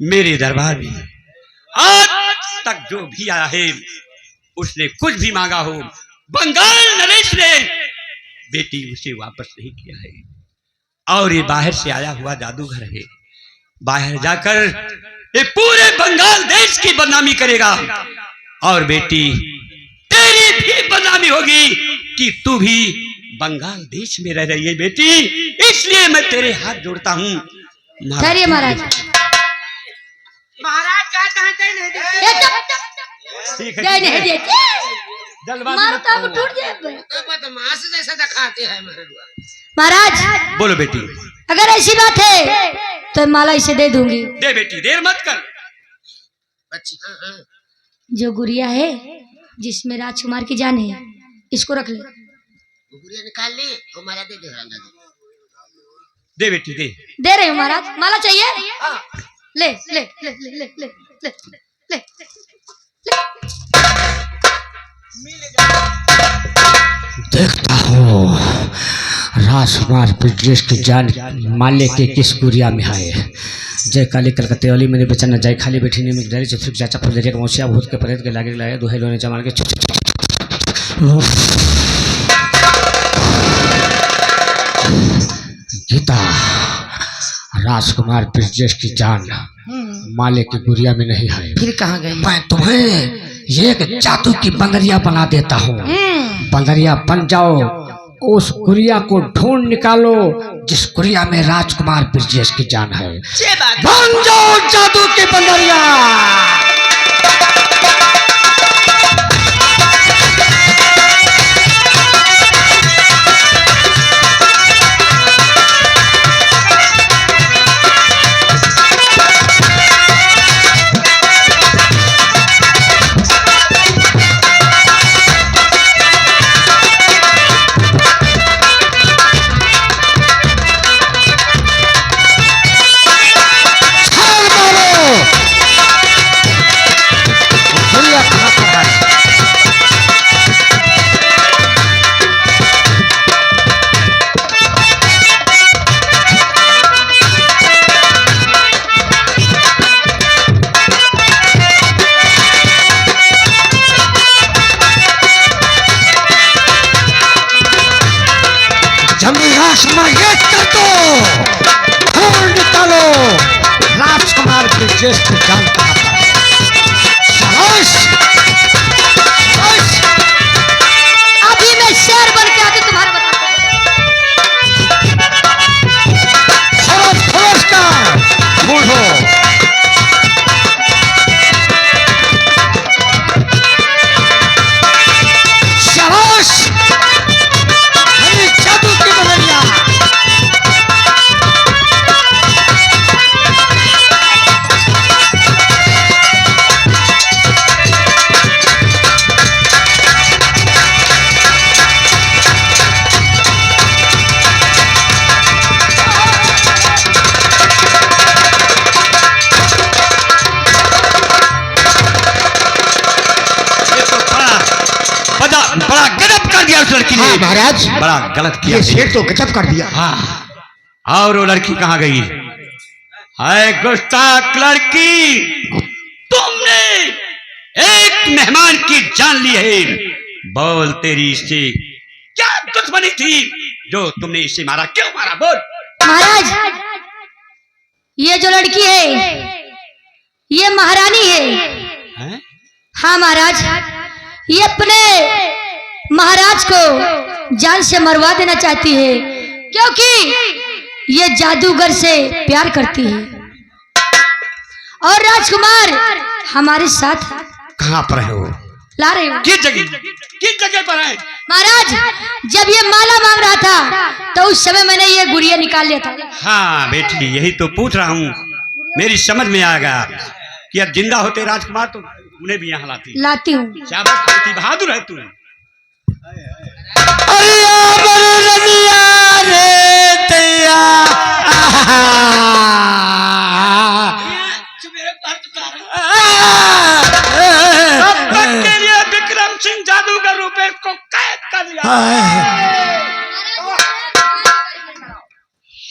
मेरे दरबार में आज तक जो भी आया है उसने कुछ भी मांगा हो, बंगाल नरेश ने बेटी उसे वापस नहीं किया है। और ये बाहर से आया हुआ जादूगर है, बाहर जाकर ये पूरे बंगाल देश की बदनामी करेगा। और बेटी तेरी भी बदनामी होगी कि तू भी बंगाल देश में रह रही है बेटी, इसलिए मैं तेरे हाथ जोड़ता हूँ। ठहरिए महाराज। महाराज क्या नहीं देते मारता वो टूट जाए। बदमाश जैसा दिखाते हैं महाराज। बोलो बेटी। अगर ऐसी बात है तो माला इसे दे दूंगी। दे बेटी, देर मत कर। बच्ची जो गुड़िया है जिसमें राजकुमार की जान है, इसको रख ले। गुड़िया निकाल ली, वो माला दे दे। दे बेटी दे। दे रही हूँ महाराज। माला चाहिए? ले ले ले ले ले ले ले ले ले। देखता हूँ राजकुमार ब्रजेश की जान माले के किस गुड़िया में है। जय काली कलकत्ते वाली मैंने बेचना जय खाली बैठी ने मिगदारी चतुर्क चाचा फुलझरिया मौसिया भूत के प्रेत के लागे लाए दुहे लोने जमाल के गीता। राजकुमार ब्रजेश की जान माले की गुड़िया में नहीं है। फिर कहाँ गई? मैं तुम्हें एक जादू की बंदरिया बना देता हूँ। बंदरिया बन जाओ, उस गुड़िया को ढूंढ निकालो जिस गुड़िया में राजकुमार ब्रजेश की जान है। बन जाओ जादू की बंदरिया। राजकुमार ब्रजेश की जान कहाँ पर है? अभी मैं शेर बन के आके तुम्हारा बड़ा गजब कर दिया उस लड़की ने। हाँ महाराज, बड़ा गलत किया। ये शेर तो गजब कर दिया। हाँ, और वो लड़की कहाँ गई? हाय गुस्ताख लड़की, तुमने एक मेहमान की जान ली है। बोल तेरी इससे क्या दुश्मनी थी जो तुमने इसे मारा? क्यों मारा? बोल। महाराज, ये जो लड़की है ये महारानी है। हाँ महाराज, ये अपने महाराज को जान से मरवा देना चाहती है क्योंकि ये जादूगर से प्यार करती है। और राजकुमार हमारे साथ कहाँ पर है वो? ला रहे हो? किस जगह पर है? महाराज, जब ये माला मांग रहा था तो उस समय मैंने ये गुड़िया निकाल लिया था। हाँ बेटी, यही तो पूछ रहा हूँ। मेरी समझ में आ गया कि अब जिंदा होते राजकुमार तो उन्हें भी यहाँ लाती हूँ। शाबाश, बहादुर है तू। विक्रम सिंह जादूगर रूपेश को कैद कर लिया।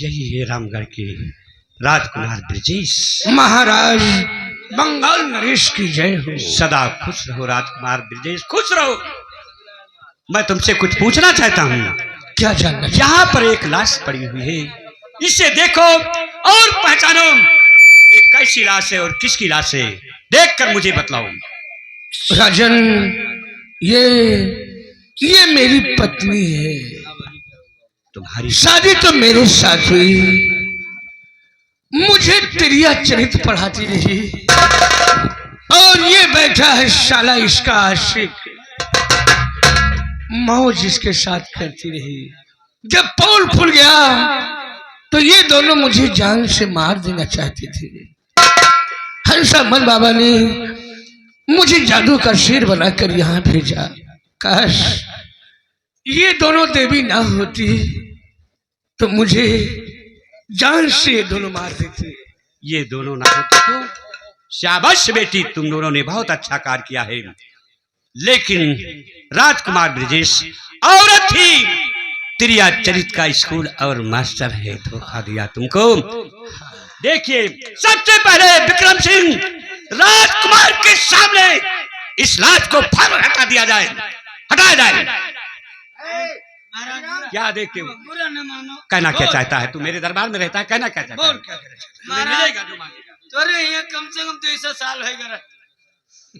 यही है रामगढ़ की राजकुमार ब्रजेश। महाराज बंगाल नरेश की जय हो। सदा खुश रहो राजकुमार ब्रजेश, खुश रहो। मैं तुमसे कुछ पूछना चाहता हूँ। क्या जानना? यहाँ पर एक लाश पड़ी हुई है, इसे देखो और पहचानो ये कैसी लाश है और किसकी लाश है, देखकर मुझे बतलाओ। राजन, ये मेरी पत्नी है। तुम्हारी शादी तो मेरे साथ हुई, मुझे त्रिया चरित पढ़ाती रही, और ये बैठा है शाला इसका आशिक, मौज इसके साथ करती रही। जब पोल खुल गया तो ये दोनों मुझे जान से मार देना चाहते थे। हंसामन बाबा ने मुझे जादू का शेर बनाकर यहाँ भेजा। काश ये दोनों देवी ना होती तो मुझे जान से ये दोनों मार देते। ये दोनों ना होते तो शाबाश बेटी, तुम दोनों ने बहुत अच्छा कार्य किया है। लेकिन राजकुमार ब्रजेश औरत थी, त्रिया चरित का स्कूल और मास्टर है, धोखा दिया तुमको। देखिए, सबसे पहले विक्रम सिंह राजकुमार के सामने इस लाश को फौरन हटा दिया जाए, हटाया जाए। क्या देखते हो? कहना क्या चाहता है तू? मेरे दरबार में रहता है, कहना क्या चाहता है? मिलेगा जो मांगेगा। तोरे यहाँ कम से कम 200 साल हो गए,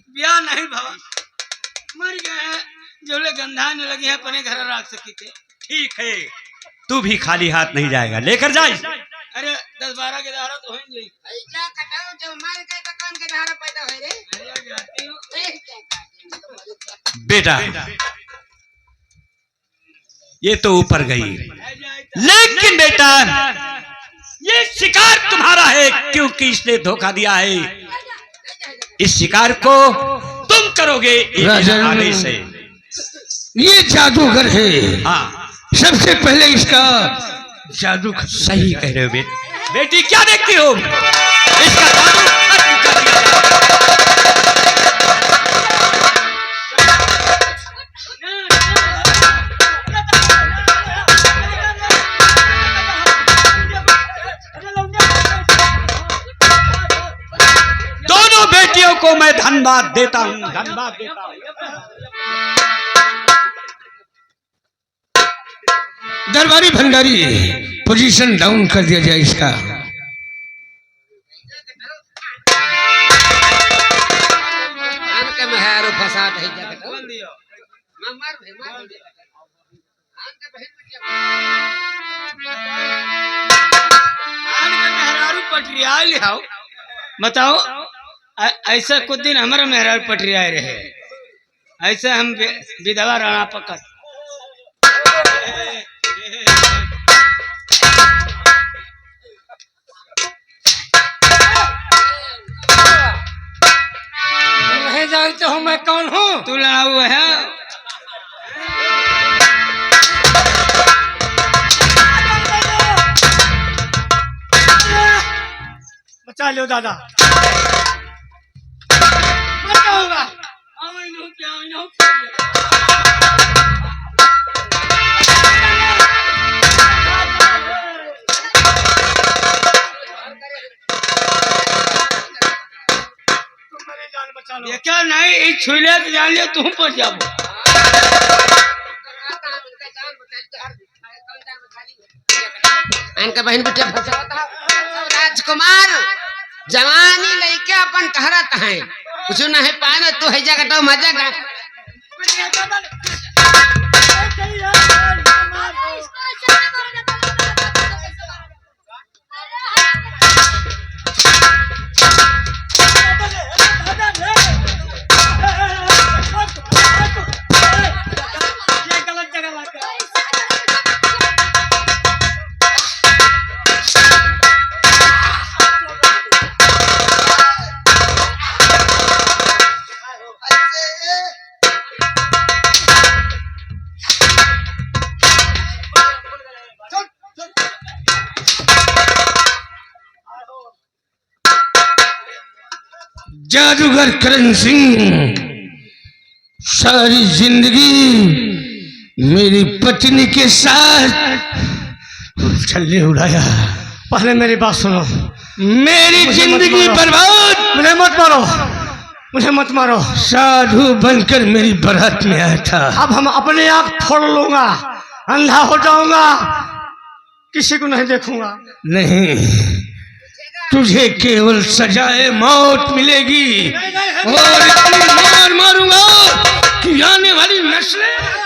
ब्याह नहीं भवा, मर गए जो ले गंधा ने लगी है, अपने घर रख सकी थे। ठीक है, तू भी खाली हाथ नहीं जाएगा, लेकर जाए। अरे 10-12 के दहाड़ा तो होंगे। ऐसा कटाओ जब मार गए तो कौन के धारा पैदा होए रे? बेटा ये तो ऊपर गई, लेकिन बेटा ये शिकार तुम्हारा है, क्योंकि इसने धोखा दिया है। इस शिकार को तुम करोगे राजन, आदेश है। ये जादूगर है। हाँ, सबसे पहले इसका जादू सही कह रहे हो बेटी, क्या देखती हो? इसका जादू खत्म कर दिया जाए। दोनों बेटियों को मैं धन्यवाद देता हूँ, धन्यवाद देता हूँ। दरबारी भंडारी, पोजीशन डाउन कर दिया जाए इसका। आन के मेहरो फसाट है जगत बोल दियो। मार भे मार दे। आन के बहन में क्या? आन के मेहरारू पटरिया ले आओ, बताओ। ऐसा कुछ दिन हमारा मेहरारू पटरिया रहे, ऐसा हम विधवा राणा पकड़। नहीं जानते हो मैं कौन हूँ? तू लड़ा हुआ है। बचा लो दादा। बचाऊंगा। ये क्या नहीं छुले तो जान लियो तुम पर जाओ। इनका बहन बेटे फसाता राजकुमार जवानी लइके अपन कहरत है, कुछ ना है पाना तू है जगह तो मजा का। जादूगर करण सिंह सारी जिंदगी मेरी पत्नी के साथ छल्ले उड़ाया। पहले मेरी बात सुनो, मेरी जिंदगी बर्बाद। मुझे मत मारो, मुझे मत मारो। साधु बनकर मेरी बारात में आया था। अब हम अपने आँख फोड़ लूंगा, अंधा हो जाऊंगा, किसी को नहीं देखूंगा। नहीं, तुझे केवल सजाए मौत मिलेगी और इतनी मार मारूंगा कि आने वाली नस्लें।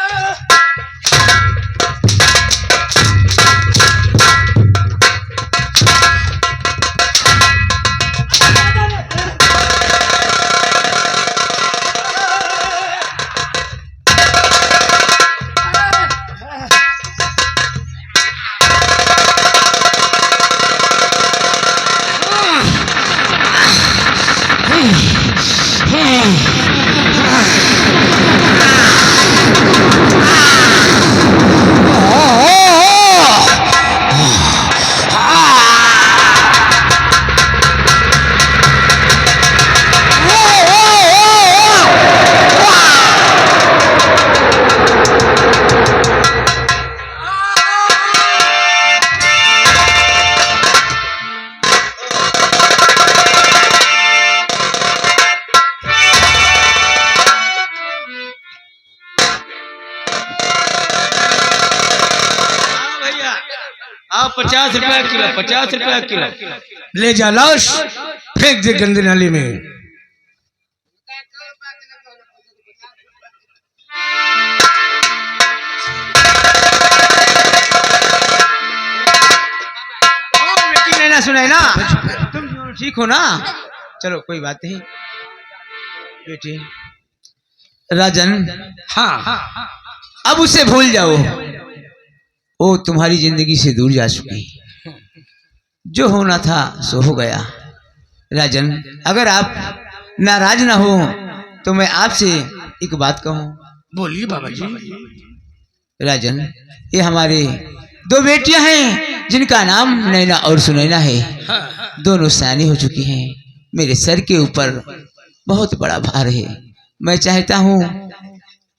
आप 50 रुपया किलो, 50 रुपया किलो ले जा। लाश फेंक दे गंदे नाले में। बेटी ने ना सुनाई ना, तुम ठीक हो ना? चलो कोई बात नहीं बेटी। राजन, हाँ, अब उसे भूल जाओ, वो तुम्हारी जिंदगी से दूर जा चुकी। जो होना था सो हो गया। राजन, अगर आप नाराज ना हो तो मैं आपसे एक बात कहूं। बोलिए बाबा जी। राजन, ये हमारे 2 बेटियां हैं जिनका नाम नैना और सुनैना है। दोनों सयानी हो चुकी हैं। मेरे सर के ऊपर बहुत बड़ा भार है। मैं चाहता हूं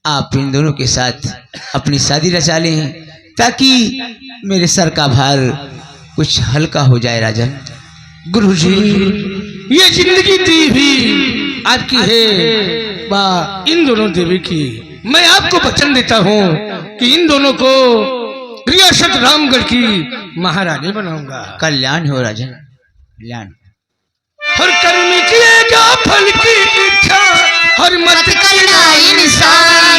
आप इन दोनों के साथ अपनी शादी रचा लें ताकि मेरे सर का भार कुछ हल्का हो जाए। राजन, गुरुजी, ये जिंदगी देवी आपकी है, इन दोनों देवी की। मैं आपको वचन देता हूँ कि इन दोनों को रियासत रामगढ़ की महारानी बनाऊंगा। कल्याण हो राजन, कल्याण। हर कर्म किएगा फल की इच्छा, हर मत करना इंसान,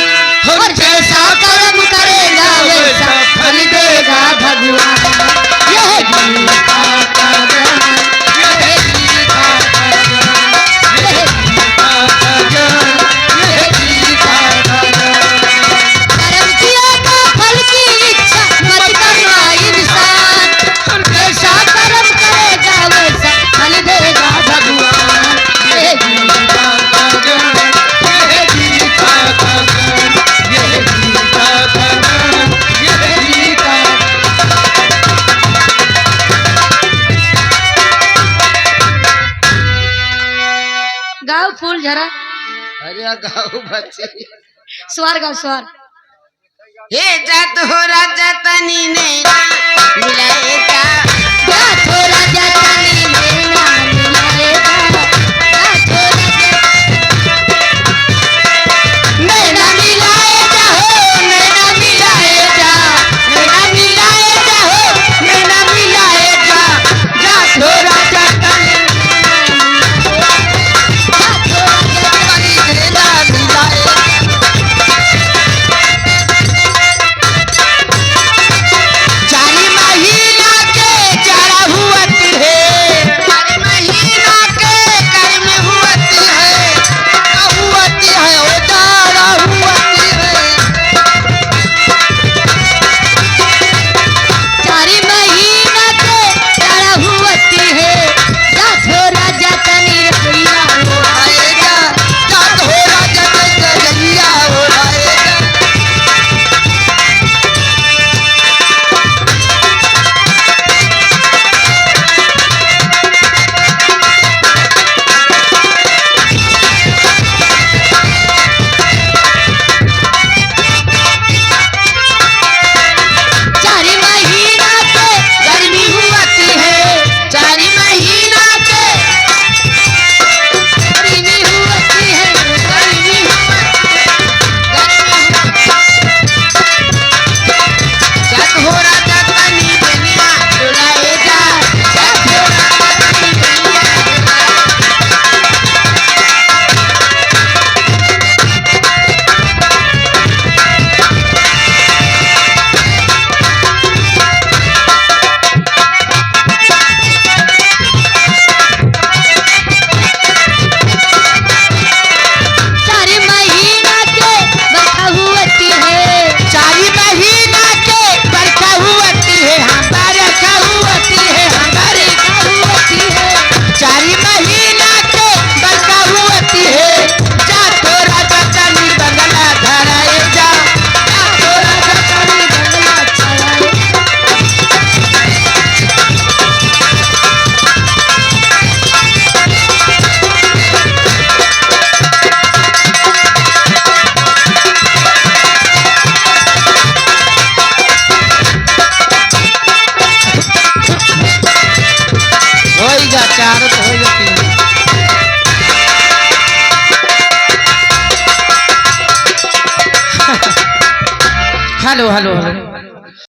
हर जैसा कर्म करेगा वैसा फल देगा भगवान। यह गीता का ज्ञान, यह गीता का ज्ञान, यह गीता का ज्ञान, यह गीता का ज्ञान। कर्म किएगा फल की इच्छा, मत करना इंसान, हर जैसा कर्म करेगा वैसा फल देगा भगवान। यह गीता का ज्ञान, यह गीता का ज्ञान, यह गीता का ज्ञान, यह गीता। गाओ फूल झरा, अरे गाओ बच्चे। स्वर गाओ स्वर। हे जात हो राजा तनी नैना मिलाएगा, जात हो राजा तनी नैना मिलाएगा, जात हो नैना मिलाएगा हो, नैना मिलाएगा, नैना मिलाएगा हो, नैना मिलाएगा। जात हो राजा तनी नैना मिलाएगा। चारी महीना के चारा हुआ है, जा 4 तो हो जा 3। Hello hello hello